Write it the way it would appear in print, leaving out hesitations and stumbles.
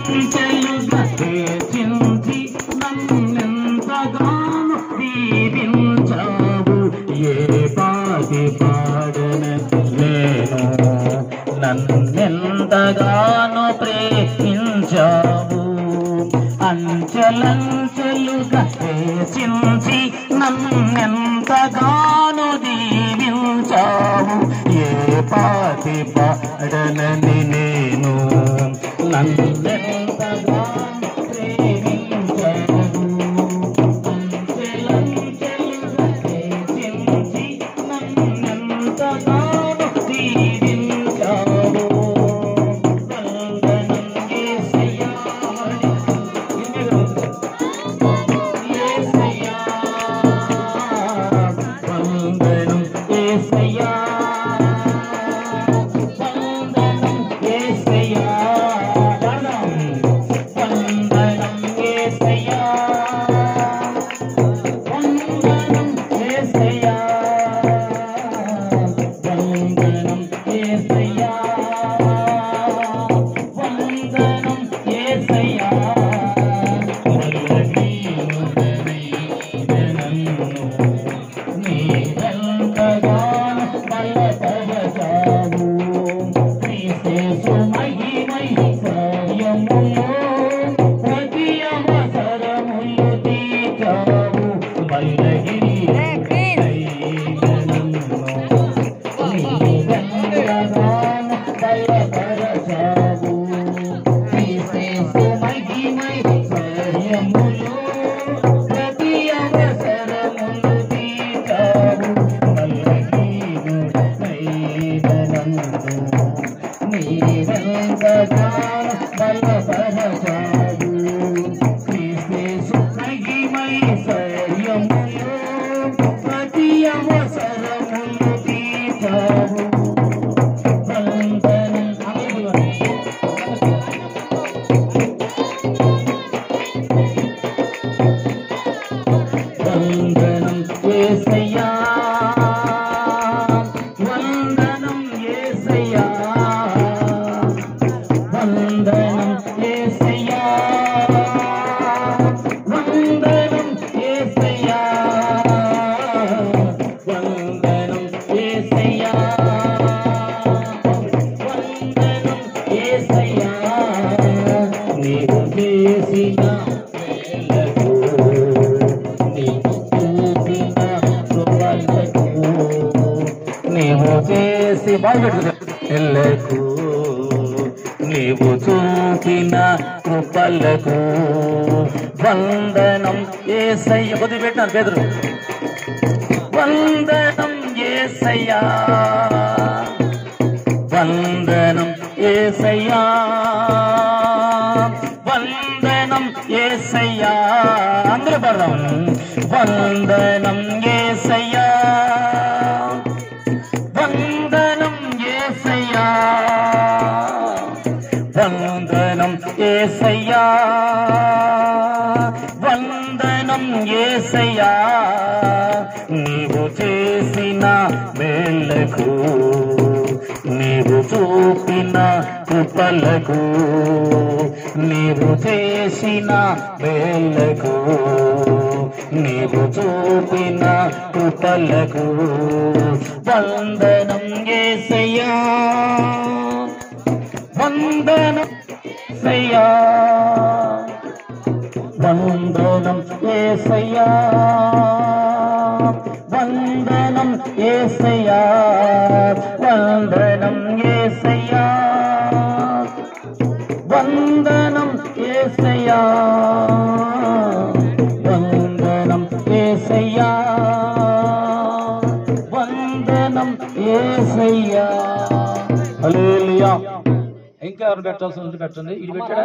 అంచెలుగా హెచ్చించి నన్నెంతగానో దీవించావు. ఏ పాటి పాడన నేను నన్నెంతగానో ప్రేమించావు. అంచెలంచెలుగా హెచ్చించి నన్నెంతగానో దీవించావు. ఏ పాటి పాడనని నేను నన్నెంతగానో ప్రేమించావు. అంచెలంచెలుగా హెచ్చించి నన్నెంతగానో దీవించావు. వందనం యేసయ్యా, యేసయ్యా, వందనం యేసయ్యా, వందనం యేసయ్యా, వందనం యేసయ్యా, వందనం యేసయ్యా, వందనం యేసయ్యా, వందనం యేసయ్యా. నీవెంతగానో బలపరచావు. క్రీస్తు మహిమైశ్వర్యములో ప్రతి అవసరములు తీర్చావు. నీవెంతగానో బలపరచావు. క్రీస్తు మహిమైశ్వర్యములో ప్రతి అవసరములు తీర్చావు. నీవెంతగానో బలపరచావు. క్రీస్తు మహిమైశ్వర్యములో ప్రతి అవసరములు తీర్చావు. వందనం యేసయ్యా, వందనం యేసయ్యా, వందనం యేసయ్యా, వందనం యేసయ్యా, వందనం యేసయ్యా, వందనం యేసయ్యా. నీవు చేసిన మేలకు, నీవు చూపిన కృపలకు, నీవు చేసి బాగుపెట్టుకు, నీవు చూపిన కృపలకు వందనం యేసయ్య. కొద్ది పెట్టినాను పేదరు. వందనం యేసయ్యా, వందనం యేసయ్యా, వందనం యేసయ్యా. అందరూ పడదాం. వందనం యేసయ్యా, వందనం యేసయ్యా, వందనం యేసయ్యా, వందనం యేసయ్యా. నీవు చేసిన మేలకు, నీవు చూపిన కృపలకు, నీవు చేసిన మేలకు, నీవు చూపిన కృపలకు వందనం యేసయ్యా, వందనం యేసయ్యా, వందనం యేసయ్యా, వందనం యేసయ్యా, వందనం యేసయ్యా, వందనం యేసయ్యా, వందనం యేసయ్యా, వందనం యేసయ్యా. హల్లెలూయా. ఇంకా ఎవరు పెట్టాల్సి ఉంది పెట్టండి. ఇది పెట్టాడా?